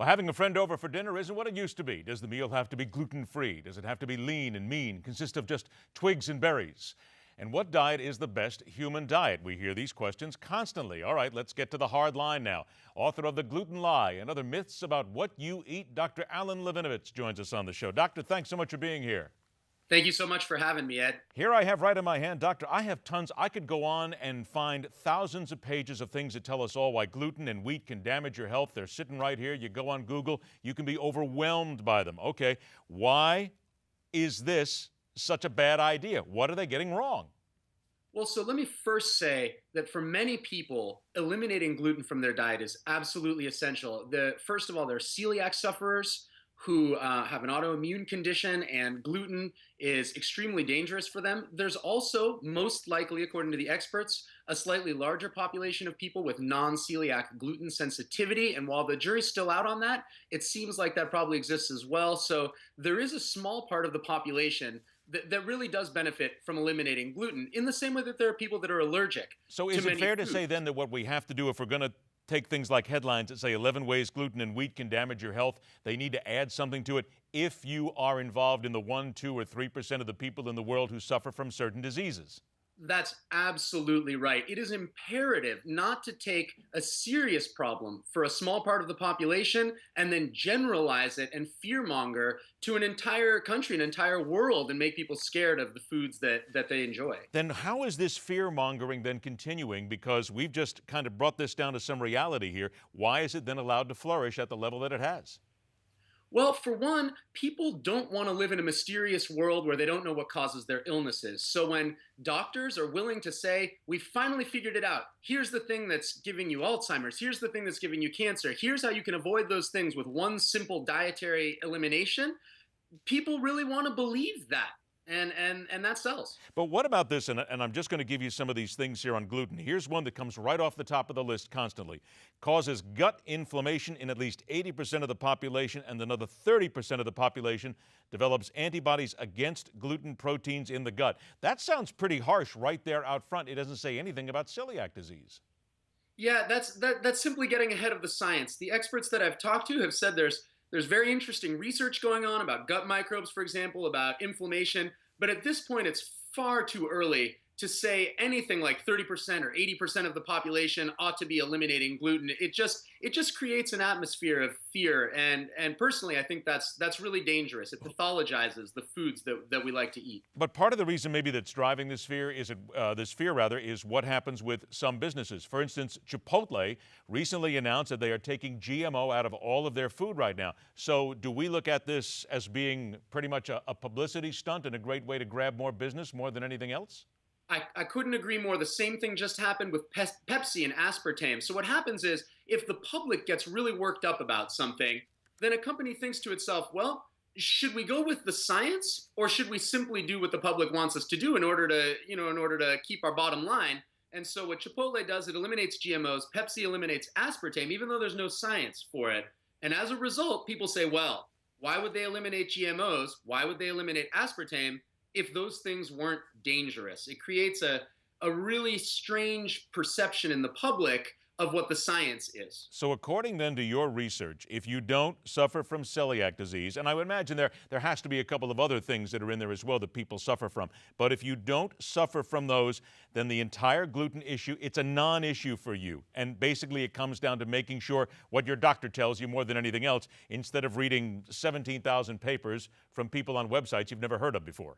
Well, having a friend over for dinner isn't what it used to be. Does the meal have to be gluten-free? Does it have to be lean and mean, consist of just twigs and berries? And what diet is the best human diet? We hear these questions constantly. All right, let's get to the hard line now. Author of The Gluten Lie and Other Myths About What You Eat, Dr. Alan Levinovitz joins us on the show. Doctor, thanks so much for being here. Thank you so much for having me, Ed. Here I have right in my hand, Doctor, I have tons. I could go on and find thousands of pages of things that tell us all why gluten and wheat can damage your health. They're sitting right here. You go on Google, you can be overwhelmed by them. Okay, why is this such a bad idea? What are they getting wrong? Well, so let me first say that for many people, eliminating gluten from their diet is absolutely essential. First of all, there are celiac sufferers who have an autoimmune condition, and gluten is extremely dangerous for them. There's also, most likely, according to the experts, a slightly larger population of people with non-celiac gluten sensitivity. And while the jury's still out on that, it seems like that probably exists as well. So there is a small part of the population that really does benefit from eliminating gluten, in the same way that there are people that are allergic So to is it many fair to foods. say then that what we have to do if we're going to take things like headlines that say 11 ways gluten and wheat can damage your health, they need to add something to it if you are involved in the 1, 2, or 3% of the people in the world who suffer from certain diseases? That's absolutely right. It is imperative not to take a serious problem for a small part of the population and then generalize it and fearmonger to an entire country, an entire world, and make people scared of the foods that they enjoy. Then how is this fear mongering then continuing? Because we've just kind of brought this down to some reality here. Why is it then allowed to flourish at the level that it has? Well, for one, people don't want to live in a mysterious world where they don't know what causes their illnesses. So when doctors are willing to say, we finally figured it out, here's the thing that's giving you Alzheimer's, here's the thing that's giving you cancer, here's how you can avoid those things with one simple dietary elimination, people really want to believe that. And that sells. But what about this? And I'm just going to give you some of these things here on gluten. Here's one that comes right off the top of the list constantly. Causes gut inflammation in at least 80% of the population, and another 30% of the population develops antibodies against gluten proteins in the gut. That sounds pretty harsh right there out front. It doesn't say anything about celiac disease. Yeah, that's simply getting ahead of the science. The experts that I've talked to have said there's very interesting research going on about gut microbes, for example, about inflammation. But at this point, it's far too early to say anything like 30% or 80% of the population ought to be eliminating gluten. It just creates an atmosphere of fear. And personally, I think that's really dangerous. It pathologizes the foods that we like to eat. But part of the reason maybe that's driving this fear is what happens with some businesses. For instance, Chipotle recently announced that they are taking GMO out of all of their food right now. So do we look at this as being pretty much a publicity stunt and a great way to grab more business more than anything else? I couldn't agree more. The same thing just happened with Pepsi and aspartame. So what happens is if the public gets really worked up about something, then a company thinks to itself, well, should we go with the science or should we simply do what the public wants us to do in order to keep our bottom line? And so what Chipotle does, it eliminates GMOs. Pepsi eliminates aspartame, even though there's no science for it. And as a result, people say, well, why would they eliminate GMOs? Why would they eliminate aspartame if those things weren't dangerous? It creates a really strange perception in the public of what the science is. So according then to your research, if you don't suffer from celiac disease, and I would imagine there has to be a couple of other things that are in there as well that people suffer from, but if you don't suffer from those, then the entire gluten issue, it's a non-issue for you. And basically it comes down to making sure what your doctor tells you more than anything else, instead of reading 17,000 papers from people on websites you've never heard of before.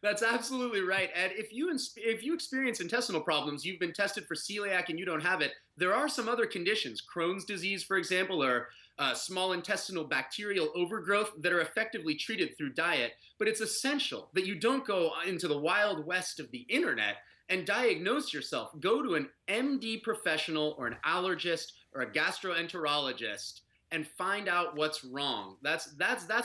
That's absolutely right, Ed. If you experience intestinal problems, you've been tested for celiac and you don't have it, there are some other conditions, Crohn's disease, for example, or small intestinal bacterial overgrowth that are effectively treated through diet. But it's essential that you don't go into the wild west of the internet and diagnose yourself. Go to an MD professional or an allergist or a gastroenterologist and find out what's wrong. That's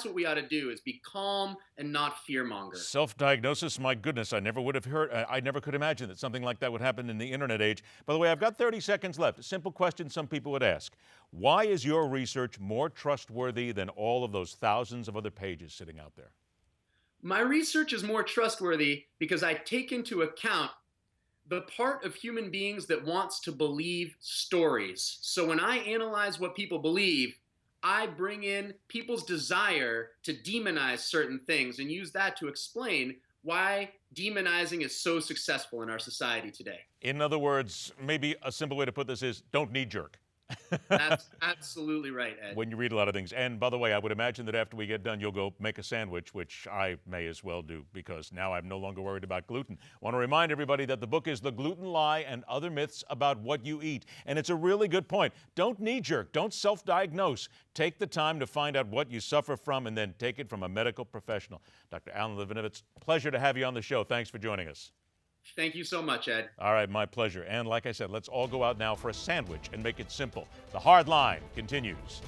what we ought to do, is be calm and not fearmonger. Self-diagnosis, my goodness, I never would have heard, I never could imagine that something like that would happen in the internet age. By the way, I've got 30 seconds left. A simple question some people would ask. Why is your research more trustworthy than all of those thousands of other pages sitting out there? My research is more trustworthy because I take into account the part of human beings that wants to believe stories. So when I analyze what people believe, I bring in people's desire to demonize certain things and use that to explain why demonizing is so successful in our society today. In other words, maybe a simple way to put this is don't knee jerk. That's absolutely right, Ed. When you read a lot of things. And by the way, I would imagine that after we get done, you'll go make a sandwich, which I may as well do because now I'm no longer worried about gluten. I want to remind everybody that the book is The Gluten Lie and Other Myths About What You Eat. And it's a really good point. Don't knee-jerk. Don't self-diagnose. Take the time to find out what you suffer from and then take it from a medical professional. Dr. Alan Levinovitz, pleasure to have you on the show. Thanks for joining us. Thank you so much, Ed. All right, my pleasure. And like I said, let's all go out now for a sandwich and make it simple. The Hard Line continues.